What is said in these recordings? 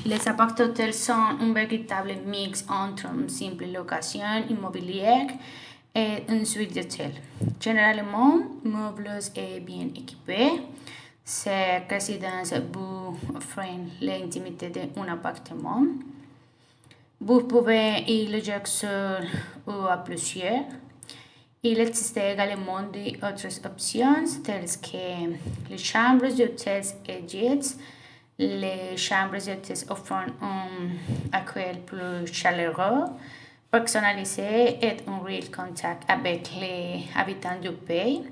Les apparts hôtels sont un véritable mix entre une simple location immobilière et une suite d'hôtel. Généralement, meubles et bien équipés. Ces résidences vous offrent l'intimité d'un appartement. Vous pouvez y loger seul ou à plusieurs. Il existe également d'autres options telles que les chambres d'hôtels et jets. Les chambres d'hôtels offrent un accueil plus chaleureux, personnalisé et un réel contact avec les habitants du pays.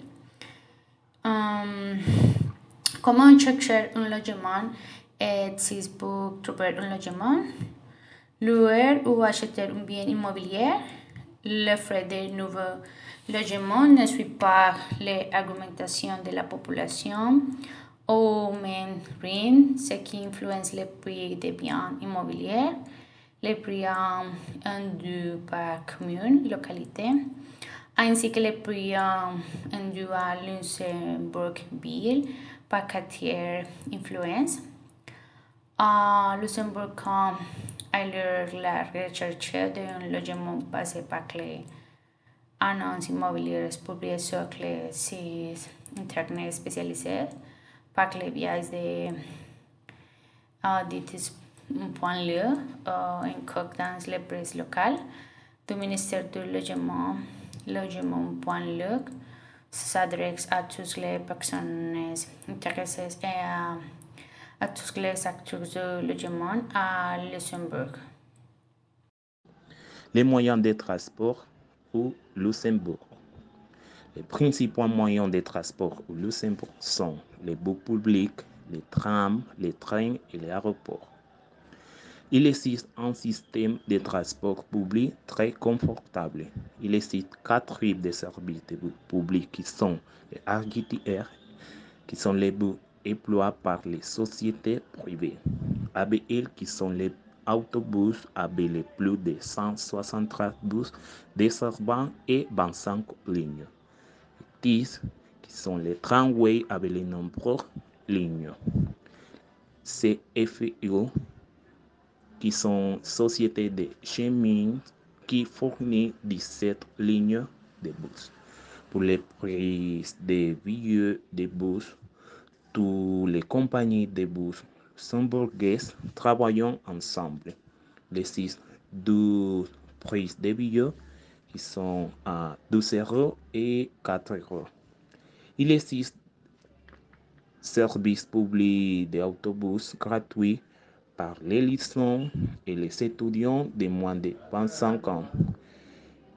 Comment chercher un logement et si vous trouver un logement? Louer ou acheter un bien immobilier? Le frais de nouveau logement ne suit pas les argumentations de la population ou même rien, ce qui influence le prix des biens immobiliers, les prix indus par commune, localité, ainsi que les prix indus à Luxembourgville par quartier influence. À Luxembourg, alors la recherche d'un logement basé par les annonces immobilières publiées sur les sites internet spécialisés par les biais de audits.lu inclus dans les presse locales du ministère du Logement, logement.lu s'adresse à toutes les personnes intéressées et à tous les acteurs du logement à Luxembourg. Les moyens de transport au Luxembourg. Les principaux moyens de transport au Luxembourg sont les bus publics, les trams, les trains et les aéroports. Il existe un système de transport public très confortable. Il existe 4 types de services publics qui sont les RGTR, qui sont les bus employés par les sociétés privées. ABL, qui sont les autobus avec les plus de 163 bus desservant et 25 lignes. TIS, qui sont les tramways avec les nombreuses lignes. CFEO, qui sont sociétés de chemins qui fournissent 17 lignes de bus. Pour les prix des billets de bus, toutes les compagnies de bus luxembourgeaises travaillent ensemble. Les 12 prix de billets qui sont à 12 euros et 4 euros. Il existe services publics d'autobus gratuits par les lycéens et les étudiants de moins de 25 ans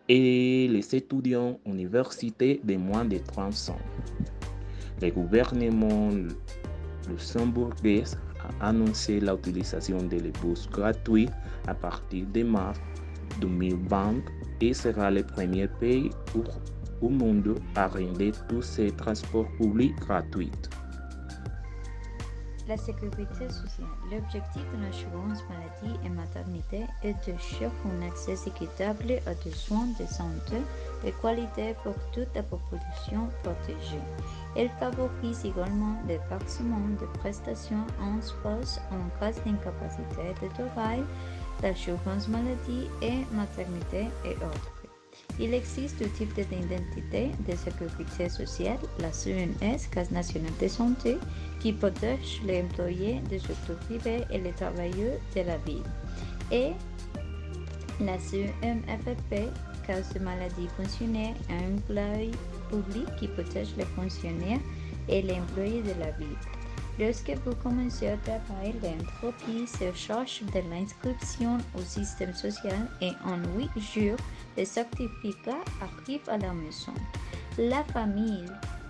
et les étudiants universitaires de moins de 30 ans. Le gouvernement luxembourgeois a annoncé l'utilisation des bus gratuits à partir de mars 2020 et sera le premier pays au monde à rendre tous ces transports publics gratuits. La sécurité sociale. L'objectif de l'assurance maladie et maternité est d'assurer un accès équitable à des soins de santé de qualité pour toute la population protégée. Elle favorise également le versement de prestations en SPOS en cas d'incapacité de travail, l'assurance maladie et maternité et autres. Il existe deux types d'identité de sécurité sociale, la CNS, Caisse nationale de santé, qui protège les employés du secteur privé et les travailleurs de la ville, et la CMFP, Caisse de maladie fonctionnaire, un employé public qui protège les fonctionnaires et les employés de la ville. Lorsque vous commencez à travailler, l'entreprise se charge de l'inscription au système social et en 8 jours, le certificat arrive à la maison. La famille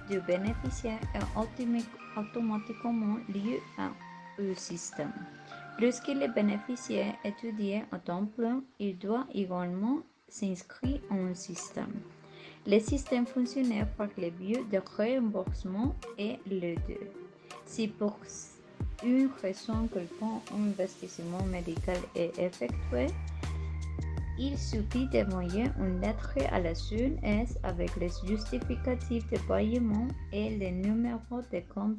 du bénéficiaire est automatiquement liée au système. Lorsque le bénéficiaire étudie à temps plein, il doit également s'inscrire au système. Le système fonctionne par le biais de remboursement et les deux. Si pour une raison quelconque un investissement médical est effectué, il suffit d'envoyer une lettre à la CNS avec les justificatifs de paiement et le numéro de compte